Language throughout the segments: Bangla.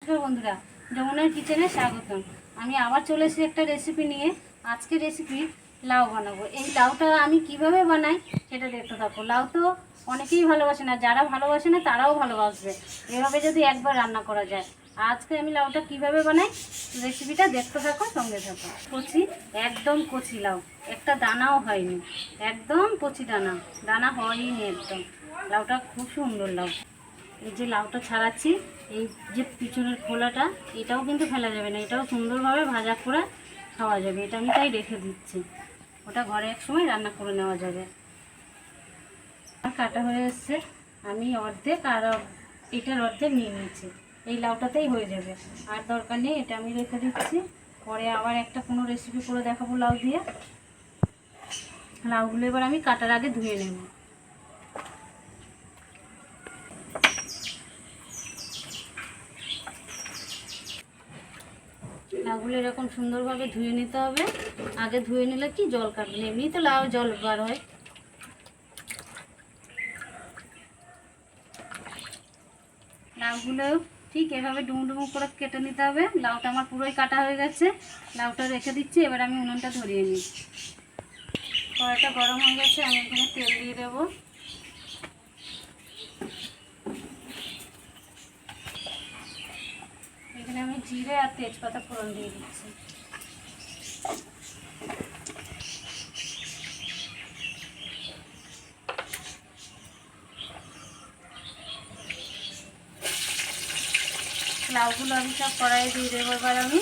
নমস্কার বন্ধুরা, যমুনার কিচেনে স্বাগতম। আমি আবার চলে এসেছি একটা রেসিপি নিয়ে। আজকের রেসিপি লাউ বানাবো। এই লাউটা আমি কিভাবে বানাই সেটা দেখতে থাকো। লাউ তো অনেকেই ভালোবাসে না, যারা ভালোবাসে না তারাও ভালোবাসবে এভাবে যদি একবার রান্না করা যায়। আজকে আমি লাউটা কিভাবে বানাই রেসিপিটা দেখতে থাকো, সঙ্গে থাকো। কচি, একদম কচি লাউ, একটা দানাও হয়নি, একদম কচি দানা, দানা হয়নি একদম। লাউটা খুব সুন্দর লাউ। এই যে লাউটা ছাড়াচ্ছি, এই যে পিছনের খোলাটা এটাও কিন্তু ফেলা যাবে না, এটাও সুন্দরভাবে ভাজা করে খাওয়া যাবে। এটা আমি তাই রেখে দিচ্ছি, ওটা ঘরে এক সময় রান্না করে নেওয়া যাবে। আর কাটা হয়ে এসছে, আমি অর্ধেক আর এটার অর্ধেক নিয়ে নিচ্ছি। এই লাউটাতেই হয়ে যাবে, আর দরকার নেই। এটা আমি রেখে দিচ্ছি, পরে আবার একটা কোনো রেসিপি করে দেখাবো লাউ দিয়ে। লাউগুলো এবার আমি কাটার আগে ধুয়ে নেব। লাউগুলো এরকম সুন্দরভাবে ধুয়ে নিতে হবে। আগে ধুয়ে নিলে কি জল কাটবে, এমনি তো লাউ জল বার হয়। লাউগুলো ঠিক এভাবে ডুমু ডুমু করে কেটে নিতে হবে। লাউটা আমার পুরোই কাটা হয়ে গেছে, লাউটা রেখে দিচ্ছি। এবার আমি উনুনটা ধরিয়ে নিই। কড়াইটা গরম হয়ে গেছে, আমি এখানে তেল দিয়ে দেবো। এখানে আমি জিরে আর তেজপাতা ফোড়ন দিয়ে দিচ্ছি। লাউগুলো আমি সব কড়াইয়ে দিয়ে দেবো। এবার আমি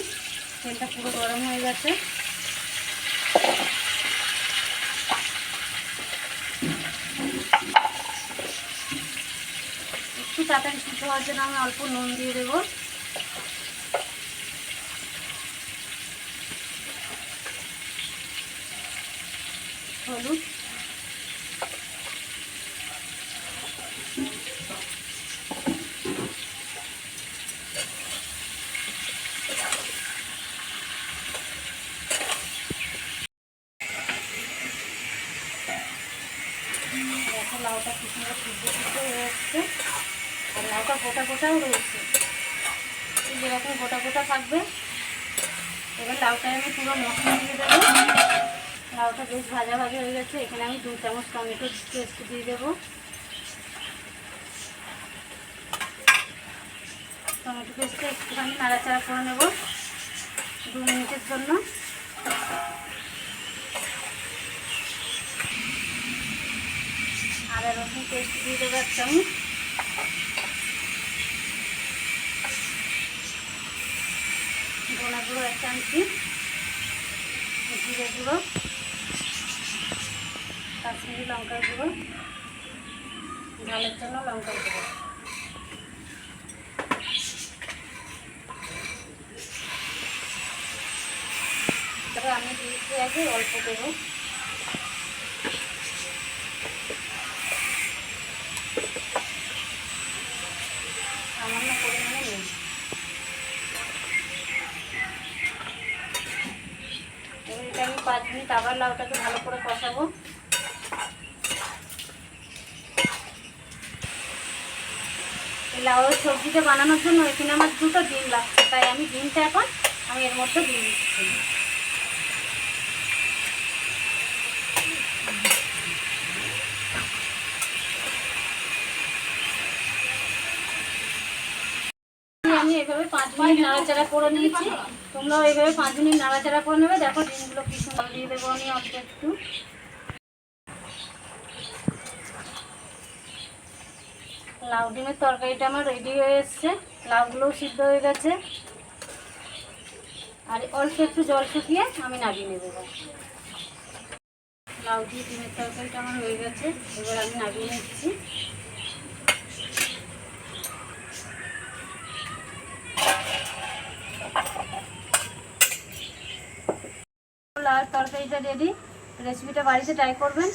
তেলটা পুরো গরম হয়ে গেছে। একটু তাড়াতাড়ি সিদ্ধ হওয়ার জন্য আমি অল্প নুন দিয়ে দেবো। হলুদ, দেখো লাউটা কি সুন্দর সিদ্ধ সিদ্ধ হয়ে যাচ্ছে, আর লাউটা গোটা গোটাও রয়েছে, যেরকম গোটা গোটা থাকবে। এবার লাউটায় আমি পুরো মশলা দিয়ে দেবো। লাউটা বেশ ভাজা ভাজা হয়ে গেছে। এখানে আমি 2 চামচ টমেটো পেস্ট দিয়ে দেবো। টমেটো পেস্টটা একটুখানি নাড়াচাড়া করে নেব 2 মিনিটের জন্য। আদা রসুন পেস্ট দিয়ে দেবো 1 চামচ। ধনে গুঁড়ো 1 চামচি, জিরে গুঁড়ো, কাশ্মীরি লঙ্কার গুঁড়ো, ঝালের জন্য লঙ্কার গুঁড়ো। তবে আমি দিয়েছি আগে অল্প দেবো। সামান্য পরিমাণে নেই। এবার এটা আমি 5 মিনিট আবার লাউটাকে ভালো করে কষাবো। এই লাউয়ের সবজিটা বানানোর জন্য এখানে আমার 2টো ডিম লাগছে, তাই আমি ডিমটা এখন এর মধ্যে দিয়ে দিচ্ছি। আমি এভাবে 5 মিনিট নাড়াচাড়া করে নিয়েছি। তোমরাও এইভাবে 5 মিনিট নাড়াচাড়া করে নেবে। দেখো ডিমগুলো কি সুন্দর। দিয়ে দেবো আমি অল্প একটু। লাউ ডিমের তরকারিটা আমার রেডি হয়ে এসছে। লাউগুলোও সিদ্ধ হয়ে গেছে, আর অল্প একটু জল শুকিয়ে আমি নামিয়ে নেব। লাউ দিয়ে ডিমের তরকারিটা আমার হয়ে গেছে, এবার আমি নামিয়ে নিচ্ছি। লাউয়ের তরকারিটা রেডি। রেসিপিটা বাড়িতে ট্রাই করবেন,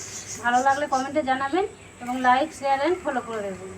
ভালো লাগলে কমেন্টে জানাবেন এবং লাইক, শেয়ার অ্যান্ড ফলো করে দেবেন।